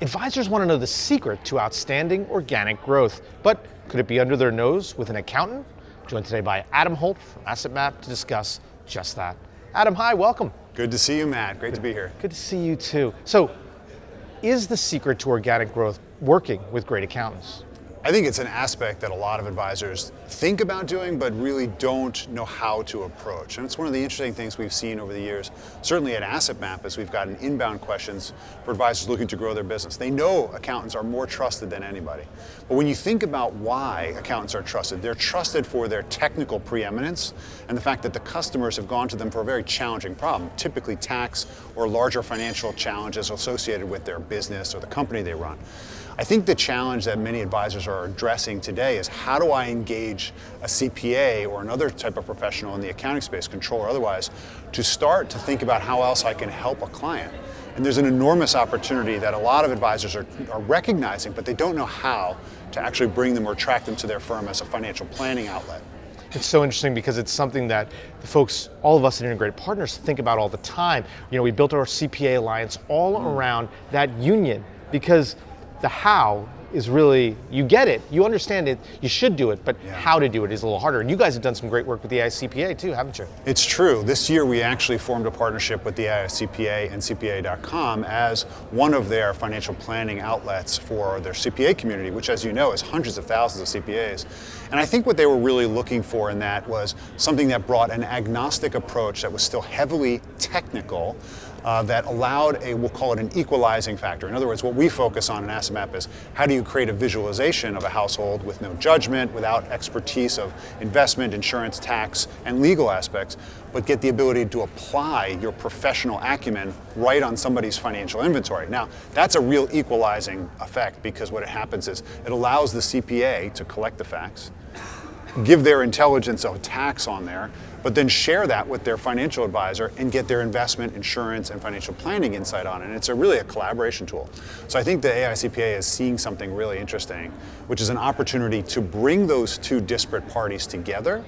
Advisors want to know the secret to outstanding organic growth, but could it be under their nose with an accountant? Joined today by Adam Holt from AssetMap to discuss just that. Adam, hi, welcome. Good to see you, Matt. Great to be here. Good to see you too. So, is the secret to organic growth working with great accountants? I think it's an aspect that a lot of advisors think about doing, but really don't know how to approach. And it's one of the interesting things we've seen over the years, certainly at AssetMap, as we've gotten inbound questions for advisors looking to grow their business. They know accountants are more trusted than anybody. But when you think about why accountants are trusted, they're trusted for their technical preeminence and the fact that the customers have gone to them for a very challenging problem, typically tax or larger financial challenges associated with their business or the company they run. I think the challenge that many advisors are addressing today is how do I engage a CPA or another type of professional in the accounting space, control or otherwise, to start to think about how else I can help a client. And there's an enormous opportunity that a lot of advisors are recognizing, but they don't know how to actually bring them or attract them to their firm as a financial planning outlet. It's so interesting because it's something that the folks, all of us at Integrated Partners, think about all the time. You know, we built our CPA alliance all around that union because the how is really, you get it, you understand it, you should do it, but how to do it is a little harder. And you guys have done some great work with the AICPA too, haven't you? It's true. This year we actually formed a partnership with the AICPA and CPA.com as one of their financial planning outlets for their CPA community, which, as you know, is hundreds of thousands of CPAs. And I think what they were really looking for in that was something that brought an agnostic approach that was still heavily technical, that allowed we'll call it an equalizing factor. In other words, what we focus on in AssetMap is how do you create a visualization of a household with no judgment, without expertise of investment, insurance, tax, and legal aspects, but get the ability to apply your professional acumen right on somebody's financial inventory. Now, that's a real equalizing effect because what happens is it allows the CPA to collect the facts, give their intelligence of tax on there, but then share that with their financial advisor and get their investment, insurance, and financial planning insight on it. And it's really a collaboration tool. So I think the AICPA is seeing something really interesting, which is an opportunity to bring those two disparate parties together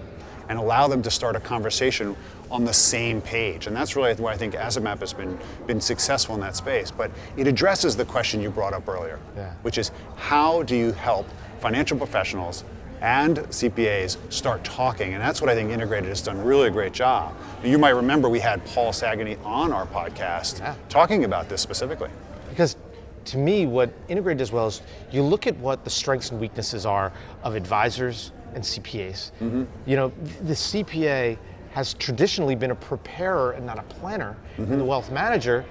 and allow them to start a conversation on the same page. And that's really why I think AssetMap has been successful in that space. But it addresses the question you brought up earlier, which is how do you help financial professionals and CPAs start talking, and that's what I think Integrated has done really a great job. You might remember we had Paul Saganey on our podcast talking about this specifically. Because to me, what Integrated does well is you look at what the strengths and weaknesses are of advisors and CPAs. Mm-hmm. You know, the CPA has traditionally been a preparer and not a planner, and the wealth manager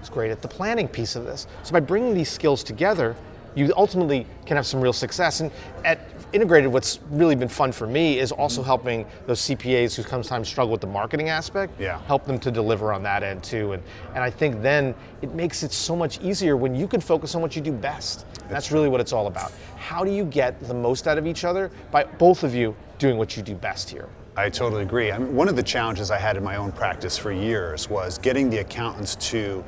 is great at the planning piece of this. So by bringing these skills together, you ultimately can have some real success. And at Integrated, what's really been fun for me is also helping those CPAs who sometimes struggle with the marketing aspect, help them to deliver on that end too. And I think then it makes it so much easier when you can focus on what you do best. That's really what it's all about. How do you get the most out of each other by both of you doing what you do best here? I totally agree. I mean, one of the challenges I had in my own practice for years was getting the accountants to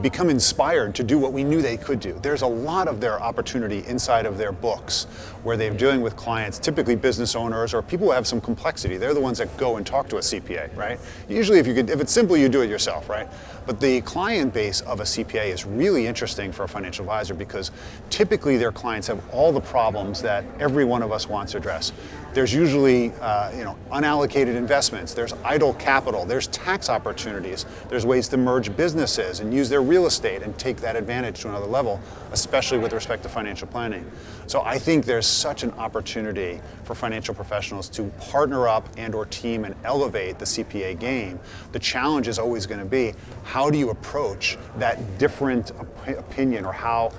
become inspired to do what we knew they could do. There's a lot of their opportunity inside of their books where they're dealing with clients, typically business owners or people who have some complexity. They're the ones that go and talk to a CPA, right? Usually if it's simple, you do it yourself, right? But the client base of a CPA is really interesting for a financial advisor because typically their clients have all the problems that every one of us wants to address. There's usually unallocated investments, there's idle capital, there's tax opportunities, there's ways to merge businesses and use their real estate and take that advantage to another level, especially with respect to financial planning. So I think there's such an opportunity for financial professionals to partner up and or team and elevate the CPA game. The challenge is always going to be, how do you approach that different opinion, or how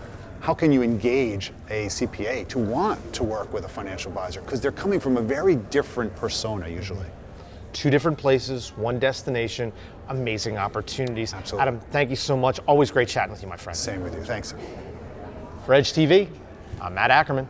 can you engage a CPA to want to work with a financial advisor? Because they're coming from a very different persona usually. Two different places, one destination, amazing opportunities. Absolutely. Adam, thank you so much. Always great chatting with you, my friend. Same with you. Thanks. For Edge TV, I'm Matt Ackerman.